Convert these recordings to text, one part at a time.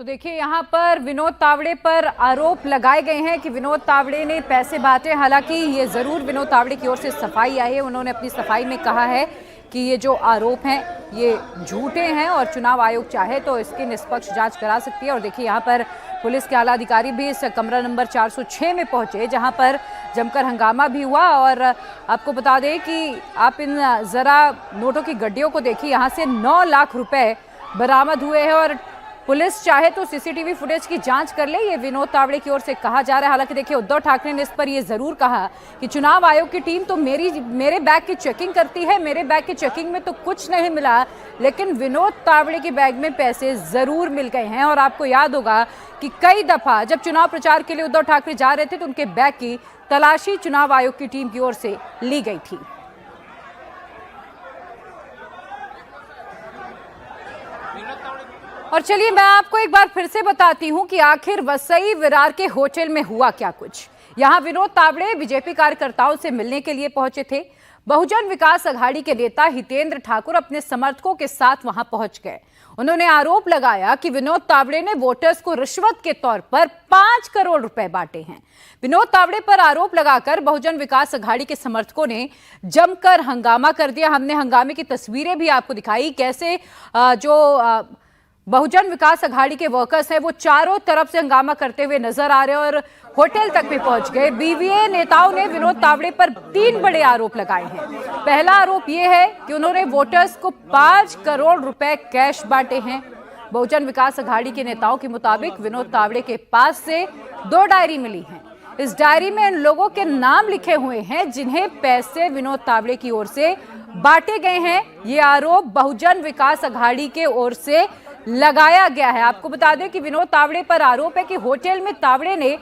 तो देखिए यहाँ पर विनोद तावड़े पर आरोप लगाए गए हैं कि विनोद तावड़े ने पैसे बांटे। हालांकि ये जरूर विनोद तावड़े की ओर से सफाई आई है। उन्होंने अपनी सफाई में कहा है कि ये जो आरोप हैं ये झूठे हैं और चुनाव आयोग चाहे तो इसकी निष्पक्ष जांच करा सकती है। और देखिए यहाँ पर पुलिस के आला अधिकारी भी इस कमरा नंबर 406 में पहुंचे, जहां पर जमकर हंगामा भी हुआ। और आपको बता दें कि आप इन जरा नोटों की गड्डियों को देखिए, यहाँ से 9 लाख रुपए बरामद हुए हैं और पुलिस चाहे तो सीसीटीवी फुटेज की जांच कर ले, ये विनोद तावड़े की ओर से कहा जा रहा है। हालांकि देखिए उद्धव ठाकरे ने इस पर ये जरूर कहा कि चुनाव आयोग की टीम तो मेरे बैग की चेकिंग करती है, मेरे बैग की चेकिंग में तो कुछ नहीं मिला, लेकिन विनोद तावड़े के बैग में पैसे जरूर मिल गए हैं। और आपको याद होगा कि कई दफा जब चुनाव प्रचार के लिए उद्धव ठाकरे जा रहे थे तो उनके बैग की तलाशी चुनाव आयोग की टीम की ओर से ली गई थी। और चलिए मैं आपको एक बार फिर से बताती हूं कि आखिर वसई विरार के होटल में हुआ क्या कुछ। यहां विनोद तावड़े बीजेपी कार्यकर्ताओं से मिलने के लिए पहुंचे थे। बहुजन विकास अघाड़ी के नेता हितेंद्र ठाकुर अपने समर्थकों के साथ वहां पहुंच गए। उन्होंने आरोप लगाया कि विनोद तावड़े ने वोटर्स को रिश्वत के तौर पर 5 करोड़ रुपए बांटे हैं। विनोद तावड़े पर आरोप लगाकर बहुजन विकास अघाड़ी के समर्थकों ने जमकर हंगामा कर दिया। हमने हंगामे की तस्वीरें भी आपको दिखाई, कैसे जो बहुजन विकास अघाड़ी के वर्कर्स हैं वो चारों तरफ से हंगामा करते हुए नजर आ रहे हैं और होटल तक भी पहुंच गए। बीवीए नेताओं ने विनोद तावड़े पर 3 बड़े आरोप लगाए हैं। पहला आरोप यह है कि उन्होंने वोटर्स को 5 करोड़ रुपए कैश बांटे हैं। बहुजन विकास अघाड़ी के नेताओं के मुताबिक विनोद तावड़े के पास से 2 डायरी मिली हैं। इस डायरी में उन लोगों के नाम लिखे हुए हैं जिन्हें पैसे विनोद तावड़े की ओर से बांटे गए हैं। ये आरोप बहुजन विकास अघाड़ी के ओर से लगाया गया है। आपको बता दें कि विनोद तावड़े पर आरोप है कि होटल में तावड़े ने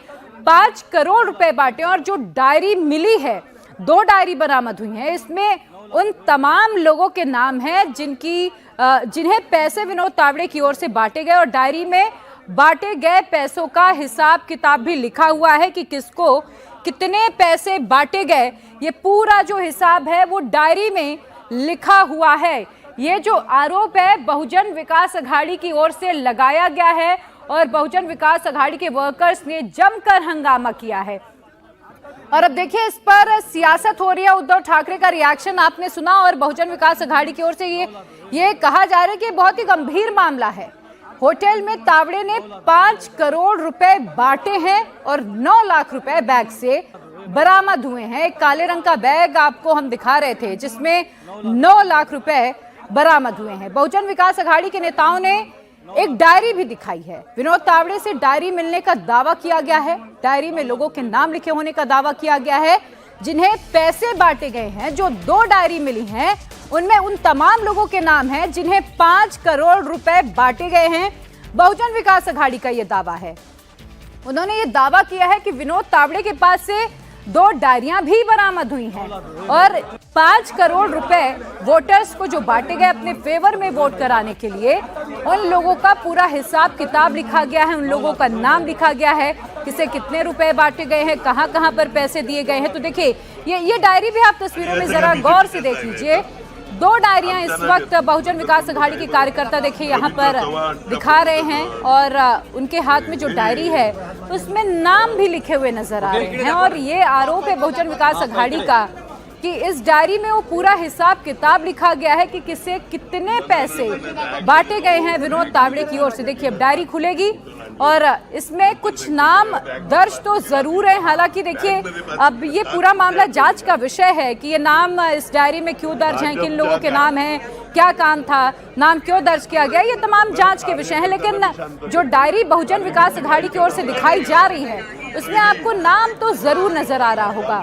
5 करोड़ रुपए बांटे और जो डायरी मिली है, 2 डायरी बरामद हुई हैं, इसमें उन तमाम लोगों के नाम हैं जिन्हें पैसे विनोद तावड़े की ओर से बांटे गए। और डायरी में बांटे गए पैसों का हिसाब किताब भी लिखा हुआ है कि किसको कितने पैसे बांटे गए। ये पूरा जो हिसाब है वो डायरी में लिखा हुआ है। ये जो आरोप है बहुजन विकास अघाड़ी की ओर से लगाया गया है और बहुजन विकास अघाड़ी के वर्कर्स ने जमकर हंगामा किया है। और अब देखिए इस पर सियासत हो रही है। उद्धव ठाकरे का रिएक्शन आपने सुना और बहुजन विकास अघाड़ी की ओर से ये कहा जा रहा है कि बहुत ही गंभीर मामला है। होटल में तावड़े ने 5 करोड़ रुपए बांटे हैं और 9 लाख रुपए बैग से बरामद हुए हैं। एक काले रंग का बैग आपको हम दिखा रहे थे जिसमें 9 लाख रुपए बरामद हुए हैं। बहुजन विकास अघाड़ी के नेताओं ने एक डायरी भी दिखाई है। विनोद तावड़े से डायरी मिलने का दावा किया गया है। डायरी में लोगों के नाम लिखे होने का दावा किया गया है जिन्हें पैसे बांटे गए हैं। जो 2 डायरी मिली हैं उनमें उन तमाम लोगों के नाम हैं जिन्हें 5 करोड़ रुपए बांटे गए हैं। बहुजन विकास अघाड़ी का यह दावा है। उन्होंने ये दावा किया है कि विनोद तावड़े के पास से 2 डायरियां भी बरामद हुई हैं और 5 करोड़ रुपए वोटर्स को जो बांटे गए अपने फेवर में वोट कराने के लिए, उन लोगों का पूरा हिसाब किताब लिखा गया है, उन लोगों का नाम लिखा गया है, किसे कितने रुपए बांटे गए हैं, कहां कहां पर पैसे दिए गए हैं। तो देखिए ये डायरी भी आप तस्वीरों में जरा गौर से देख लीजिए। 2 डायरियां इस वक्त बहुजन विकास अघाड़ी के कार्यकर्ता देखिए यहाँ पर दिखा रहे हैं और उनके हाथ में जो डायरी है उसमें नाम भी लिखे हुए नजर आ रहे हैं। और ये आरोप है बहुजन विकास अघाड़ी का कि इस डायरी में वो पूरा हिसाब किताब लिखा गया है कि किसे कितने पैसे बांटे गए हैं विनोद तावड़े की ओर से। देखिए अब डायरी खुलेगी और इसमें कुछ नाम दर्ज तो जरूर है। हालांकि देखिए अब ये पूरा मामला जांच का विषय है कि ये नाम इस डायरी में क्यों दर्ज हैं, किन लोगों के नाम हैं, क्या काम था, नाम क्यों दर्ज किया गया, ये तमाम जांच के विषय है। लेकिन जो डायरी बहुजन विकास अघाड़ी की ओर से दिखाई जा रही है उसमें आपको नाम तो जरूर नजर आ रहा होगा।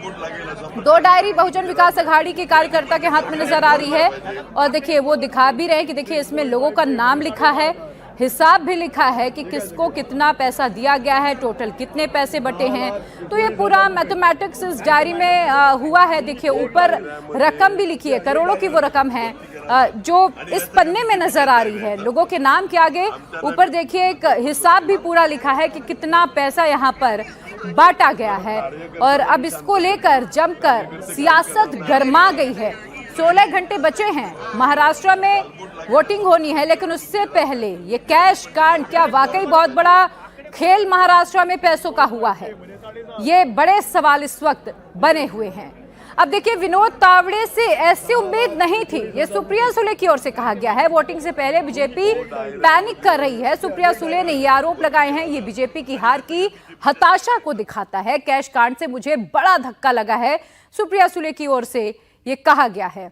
2 डायरी बहुजन विकास अघाड़ी के कार्यकर्ता के हाथ में नजर आ रही है और देखिए वो दिखा भी रहे हैं कि देखिए इसमें लोगों का नाम लिखा है, हिसाब भी लिखा है कि किसको कितना पैसा दिया गया है, टोटल कितने पैसे बटे हैं। तो ये पूरा मैथमेटिक्स इस डायरी में हुआ है। देखिए ऊपर रकम भी लिखी है, करोड़ों की वो रकम है जो इस पन्ने में नजर आ रही है। लोगों के नाम के आगे ऊपर देखिए एक हिसाब भी पूरा लिखा है कि कितना पैसा यहाँ पर बांटा गया है। और अब इसको लेकर जमकर सियासत गरमा गई है। 16 घंटे बचे हैं, महाराष्ट्र में वोटिंग होनी है, लेकिन उससे पहले ये कैश कांड क्या वाकई बहुत बड़ा खेल महाराष्ट्र में पैसों का हुआ है? ये बड़े सवाल इस वक्त बने हुए हैं। अब देखिए, विनोद तावड़े से ऐसी उम्मीद नहीं थी, ये सुप्रिया सुले की ओर से कहा गया है। वोटिंग से पहले बीजेपी पैनिक कर रही है। सुप्रिया सुले ने ये आरोप लगाए हैं, ये बीजेपी की हार की हताशा को दिखाता है। कैश कांड से मुझे बड़ा धक्का लगा है, सुप्रिया सुले की ओर से ये कहा गया है।